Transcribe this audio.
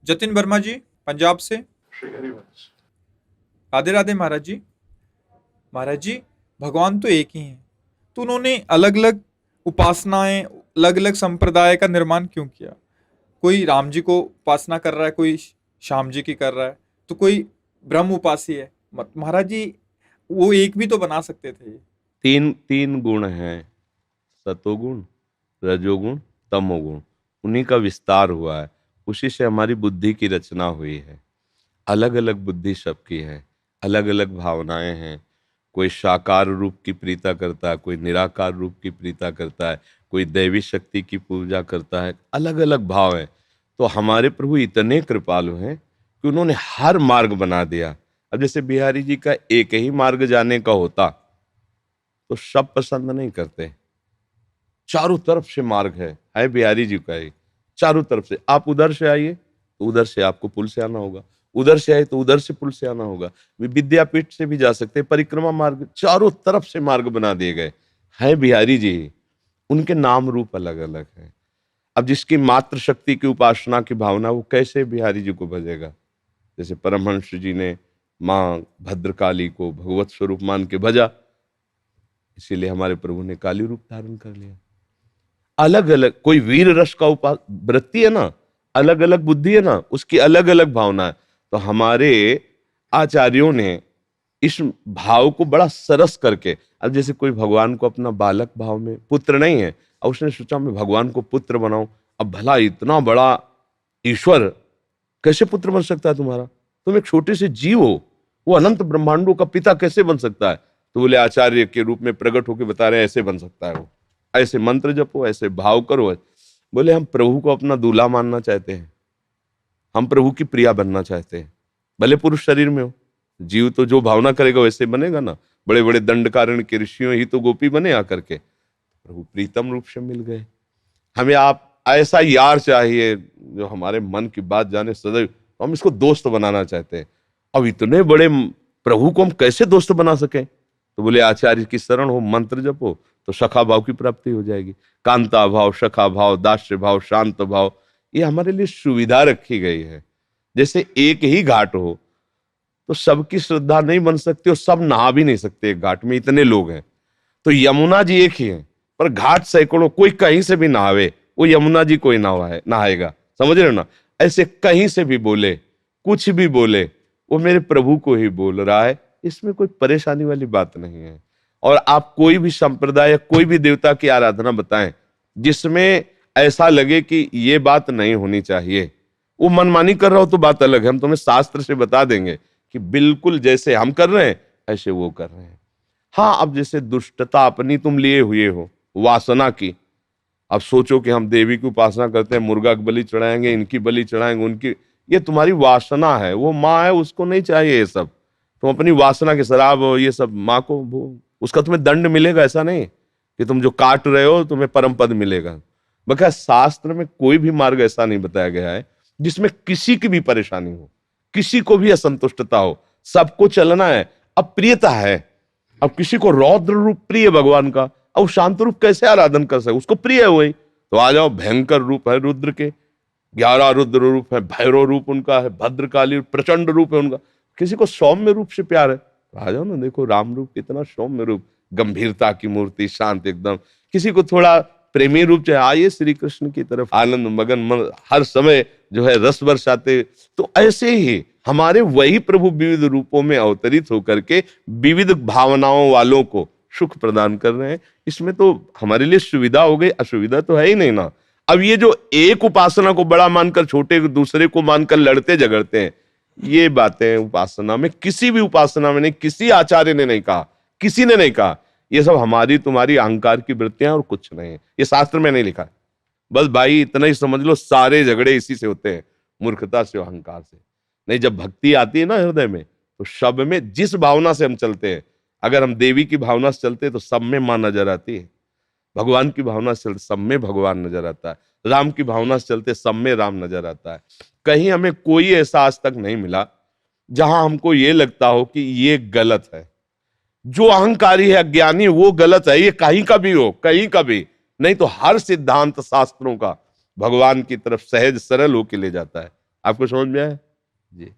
जतिन वर्मा जी पंजाब से। राधे राधे महाराज जी। महाराज जी, भगवान तो एक ही हैं, तो उन्होंने अलग अलग उपासनाएं, अलग अलग संप्रदाय का निर्माण क्यों किया? कोई राम जी को उपासना कर रहा है, कोई श्याम जी की कर रहा है, तो कोई ब्रह्म उपासी है। महाराज जी, वो एक भी तो बना सकते थे। तीन तीन गुण हैं, सतोगुण, रजोगुण, तमोगुण। उन्हीं का विस्तार हुआ है, उसी से हमारी बुद्धि की रचना हुई है। अलग अलग बुद्धि सबकी है, अलग अलग भावनाएं हैं। कोई साकार रूप की प्रीता करता है, कोई निराकार रूप की प्रीता करता है, कोई दैवी शक्ति की पूजा करता है। अलग अलग भाव है। तो हमारे प्रभु इतने कृपालु हैं कि उन्होंने हर मार्ग बना दिया। अब जैसे बिहारी जी का एक ही मार्ग जाने का होता तो सब पसंद नहीं करते। चारों तरफ से मार्ग है बिहारी जी का ही। चारों तरफ से आप उधर से आइए तो उधर से आपको पुल से आना होगा, उधर से आए तो उधर से पुल से आना होगा। विद्यापीठ से भी जा सकते हैं, परिक्रमा मार्ग, चारों तरफ से मार्ग बना दिए गए हैं बिहारी जी ही। उनके नाम रूप अलग अलग है। अब जिसकी मात्र शक्ति की उपासना की भावना, वो कैसे बिहारी जी को भजेगा? जैसे परमहंस जी ने माँ भद्रकाली को भगवत स्वरूप मान के भजा, इसीलिए हमारे प्रभु ने काली रूप धारण कर लिया। अलग अलग, कोई वीर रस का उपास वृत्ति है ना, अलग अलग बुद्धि है ना, उसकी अलग अलग भावना है। तो हमारे आचार्यों ने इस भाव को बड़ा सरस करके, अब जैसे कोई भगवान को अपना बालक भाव में, पुत्र नहीं है, अब उसने सोचा मैं भगवान को पुत्र बनाऊं। अब भला इतना बड़ा ईश्वर कैसे पुत्र बन सकता है तुम्हारा? तुम एक छोटे से जीव हो, वो अनंत ब्रह्मांडों का पिता कैसे बन सकता है? तो बोले आचार्य के रूप में प्रकट होकर बता रहे हैं ऐसे बन सकता है वो। ऐसे मंत्र जपो, ऐसे भाव करो। बोले हम प्रभु को अपना दूल्हा मानना चाहते हैं, हम प्रभु की प्रिया बनना चाहते हैं। भले पुरुष शरीर में हो, जीव तो जो भावना करेगा वैसे बनेगा ना। बड़े बड़े दंडकारण्य के ऋषियों ही तो गोपी बने आकर के। प्रभु प्रीतम रूप से मिल गए। हमें आप ऐसा यार चाहिए जो हमारे मन की बात जाने सदैव। हम इसको दोस्त बनाना चाहते हैं। अब इतने बड़े प्रभु को हम कैसे दोस्त बना सकें? तो बोले आचार्य की शरण हो, मंत्र जपो तो सखा भाव की प्राप्ति हो जाएगी। कांता भाव, सखा भाव, दास्य भाव, शांत भाव, ये हमारे लिए सुविधा रखी गई है। जैसे एक ही घाट हो तो सबकी श्रद्धा नहीं बन सकती और सब नहा भी नहीं सकते एक घाट में, इतने लोग हैं। तो यमुना जी एक ही है, पर घाट सैकड़ों, कोई कहीं से भी नहावे, वो यमुना जी कोई नहाएगा। समझ रहे हो ना? ऐसे कहीं से भी बोले, कुछ भी बोले, वो मेरे प्रभु को ही बोल रहा है। इसमें कोई परेशानी वाली बात नहीं है। और आप कोई भी संप्रदाय या कोई भी देवता की आराधना बताएं जिसमें ऐसा लगे कि ये बात नहीं होनी चाहिए, वो मनमानी कर रहा हो तो बात अलग है। हम तुम्हें शास्त्र से बता देंगे कि बिल्कुल जैसे हम कर रहे हैं ऐसे वो कर रहे हैं। हाँ, अब जैसे दुष्टता अपनी तुम लिए हुए हो वासना की, अब सोचो कि हम देवी की उपासना करते हैं, मुर्गा की बलि चढ़ाएंगे, इनकी बलि चढ़ाएंगे, उनकी, ये तुम्हारी वासना है। वो माँ है, उसको नहीं चाहिए ये सब। तुम अपनी वासना के शराब ये सब माँ को, उसका तुम्हें दंड मिलेगा। ऐसा नहीं कि तुम जो काट रहे हो तुम्हें परम पद मिलेगा। बल्कि शास्त्र में कोई भी मार्ग ऐसा नहीं बताया गया है जिसमें किसी की भी परेशानी हो, किसी को भी असंतुष्टता हो। सबको चलना है। अब प्रियता है, अब किसी को रौद्र रूप प्रिय भगवान का, अब शांत रूप कैसे आराधन कर सके? उसको प्रिय है वही, तो आ जाओ। भयंकर रूप है रुद्र के, 11 रुद्र रूप है, भैरव रूप उनका है, भद्रकाली प्रचंड रूप है उनका। किसी को सौम्य रूप से प्यार है, आ जाओ ना, देखो राम रूप कितना सौम्य रूप, गंभीरता की मूर्ति, शांत एकदम। किसी को थोड़ा प्रेमी रूप चाहिए, आइए श्री कृष्ण की तरफ, आनंद मगन मन हर समय जो है रस बरसाते। तो ऐसे ही हमारे वही प्रभु विविध रूपों में अवतरित होकर के विविध भावनाओं वालों को सुख प्रदान कर रहे हैं। इसमें तो हमारे लिए सुविधा हो गई, असुविधा तो है ही नहीं ना। अब ये जो एक उपासना को बड़ा मानकर छोटे दूसरे को मानकर लड़ते झगड़ते हैं, ये बातें उपासना में, किसी भी उपासना में नहीं, किसी आचार्य ने नहीं कहा, किसी ने नहीं कहा। ये सब हमारी तुम्हारी अहंकार की वृत्तियां और कुछ नहीं है, ये शास्त्र में नहीं लिखा है। बस भाई इतना ही समझ लो, सारे झगड़े इसी से होते हैं, मूर्खता से, अहंकार से। नहीं, जब भक्ति आती है ना हृदय में, तो सब में जिस भावना से हम चलते हैं, अगर हम देवी की भावना से चलते हैं तो सब में मां नजर आती है, भगवान की भावना से चलते सब में भगवान नजर आता है, राम की भावना से चलते सब में राम नजर आता है। कहीं हमें कोई ऐसा आज तक नहीं मिला जहां हमको ये लगता हो कि ये गलत है। जो अहंकारी है, अज्ञानी, वो गलत है, ये कहीं का भी हो, कहीं का भी नहीं। तो हर सिद्धांत शास्त्रों का भगवान की तरफ सहज सरल होके ले जाता है। आपको समझ में आया जी?